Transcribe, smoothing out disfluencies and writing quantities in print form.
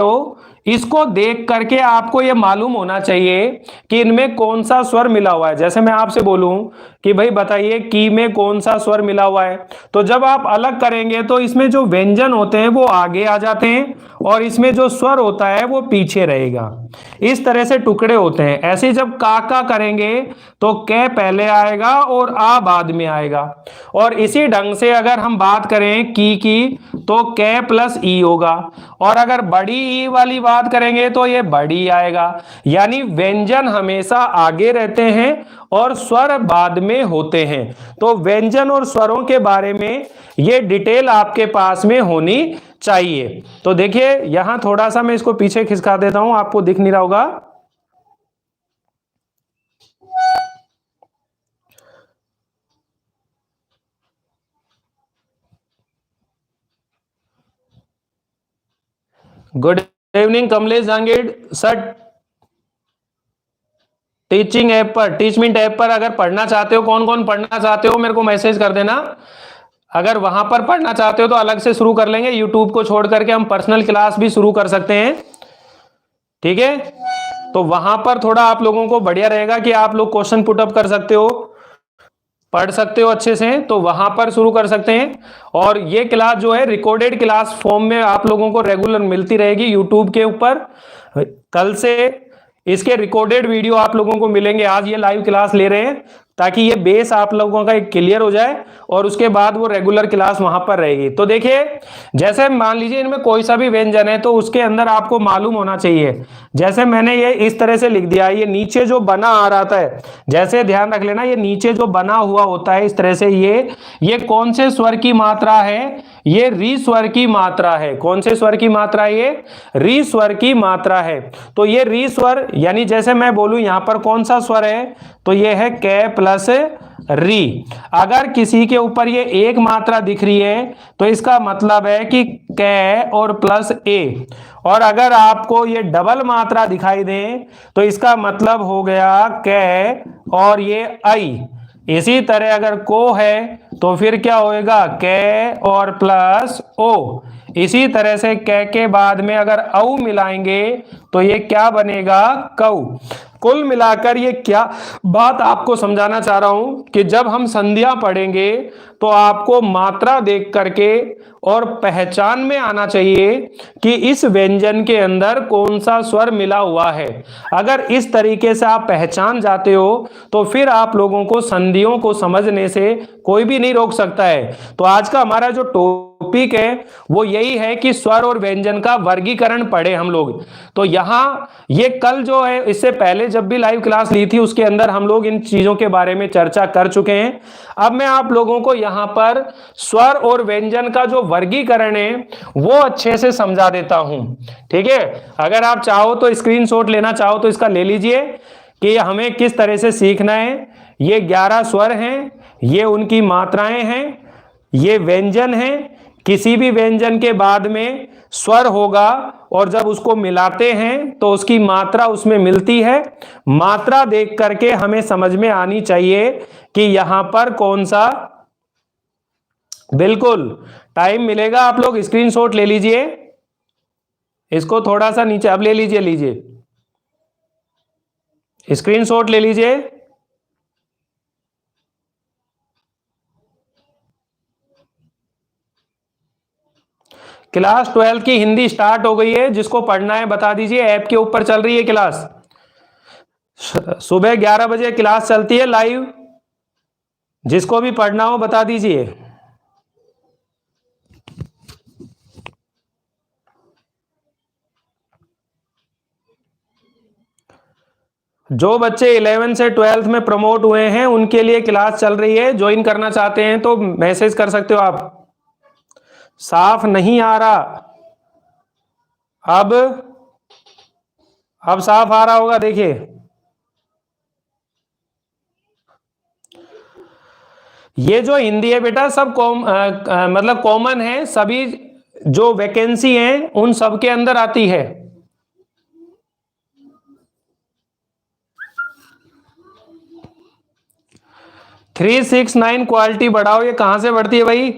हो, इसको देख करके आपको ये मालूम होना चाहिए कि इनमें कौन सा स्वर मिला हुआ है। जैसे मैं आपसे बोलूं कि भाई बताइए की में कौन सा स्वर मिला हुआ है, तो जब आप अलग करेंगे तो इसमें जो व्यंजन होते हैं वो आगे आ जाते हैं और इसमें जो स्वर होता है वो पीछे रहेगा। इस तरह से टुकड़े होते हैं। ऐसे जब का करेंगे तो कै पहले आएगा और आ बाद में आएगा। और इसी ढंग से अगर हम बात करें की तो कै प्लस ई होगा। और अगर बड़ी ई वाली बात करेंगे तो ये बड़ी आएगा। यानी व्यंजन हमेशा आगे रहते हैं और स्वर बाद में होते हैं। तो व्यंजन और स्वरों के बारे में ये डिटेल आपके पास में होनी चाहिए। तो देखिए यहां थोड़ा सा मैं इसको पीछे खिसका देता हूं, आपको दिख नहीं रहा होगा। Good evening Kamlesh Jahangir sir. Teaching app पर, टीचमिंट ऐप पर अगर पढ़ना चाहते हो, कौन कौन पढ़ना चाहते हो मेरे को मैसेज कर देना। अगर वहां पर पढ़ना चाहते हो तो अलग से शुरू कर लेंगे, यूट्यूब को छोड़ करके हम पर्सनल क्लास भी शुरू कर सकते हैं, ठीक है। तो वहां पर थोड़ा आप लोगों को बढ़िया रहेगा कि आप लोग क्वेश्चन पुटअप कर सकते हो, पढ़ सकते हो अच्छे से, तो वहां पर शुरू कर सकते हैं। और ये क्लास जो है रिकॉर्डेड क्लास फॉर्म में आप लोगों को रेगुलर मिलती रहेगी यूट्यूब के ऊपर। कल से इसके रिकॉर्डेड वीडियो आप लोगों को मिलेंगे। आज ये लाइव क्लास ले रहे हैं ताकि ये बेस आप लोगों का एक क्लियर हो जाए और उसके बाद वो रेगुलर क्लास वहां पर रहेगी। तो देखिए जैसे मान लीजिए इनमें कोई सा भी व्यंजन है तो उसके अंदर आपको मालूम होना चाहिए। जैसे मैंने ये इस तरह से लिख दिया, ये नीचे जो बना आ रहा था, जैसे ध्यान रख लेना, ये नीचे जो बना हुआ होता है इस तरह से, ये कौन से स्वर की मात्रा है? ये री स्वर की मात्रा है। कौन से स्वर की मात्रा है? ये री स्वर की मात्रा है। तो ये री स्वर यानी जैसे मैं बोलूं यहां पर कौन सा स्वर है, तो ये है कै प्लस री। अगर किसी के ऊपर ये एक मात्रा दिख रही है तो इसका मतलब है कि कै और प्लस ए। और अगर आपको ये डबल मात्रा दिखाई दे तो इसका मतलब हो गया कै और ये आई। इसी तरह अगर को है तो फिर क्या होएगा? कै और प्लस ओ। इसी तरह से कै के बाद में अगर औ मिलाएंगे तो ये क्या बनेगा? कौ। कुल मिलाकर ये क्या बात आपको समझाना चाह रहा हूं कि जब हम संधियां पढ़ेंगे तो आपको मात्रा देख करके और पहचान में आना चाहिए कि इस व्यंजन के अंदर कौन सा स्वर मिला हुआ है। अगर इस तरीके से आप पहचान जाते हो तो फिर आप लोगों को संधियों को समझने से कोई भी नहीं रोक सकता है। तो आज का हमारा जो टॉपिक है वो यही है कि स्वर और व्यंजन का वर्गीकरण पढ़े हम लोग। तो यहां ये कल जो है, इससे पहले जब भी लाइव क्लास ली थी उसके अंदर हम लोग इन चीजों के बारे में चर्चा कर चुके हैं। अब मैं आप लोगों को यहां पर स्वर और व्यंजन का जो वर्गीकरण है वो अच्छे से समझा देता हूं, ठीक है। अगर आप चाहो तो स्क्रीनशॉट लेना चाहो तो इसका ले लीजिए कि हमें किस तरह से सीखना है। ये 11 स्वर हैं, ये उनकी मात्राएं हैं, ये व्यंजन हैं। किसी भी व्यंजन के बाद में स्वर होगा और जब उसको मिलाते हैं तो उसकी मात्रा उसमें मिलती है। मात्रा देख करके हमें समझ में आनी चाहिए कि यहां पर कौन सा, बिल्कुल टाइम मिलेगा आप लोग स्क्रीनशॉट ले लीजिए। इसको थोड़ा सा नीचे अब ले लीजिए स्क्रीनशॉट ले लीजिए। क्लास 12 की हिंदी स्टार्ट हो गई है, जिसको पढ़ना है बता दीजिए। ऐप के ऊपर चल रही है क्लास, सुबह 11 बजे क्लास चलती है लाइव। जिसको भी पढ़ना हो बता दीजिए। जो बच्चे 11 से 12th में प्रमोट हुए हैं उनके लिए क्लास चल रही है, ज्वाइन करना चाहते हैं तो मैसेज कर सकते हो आप। साफ नहीं आ रहा? अब साफ आ रहा होगा, देखिए। ये जो हिंदी है बेटा सब मतलब कॉमन है, सभी जो वैकेंसी है उन सब के अंदर आती है। 369 क्वालिटी बढ़ाओ, ये कहां से बढ़ती है भाई?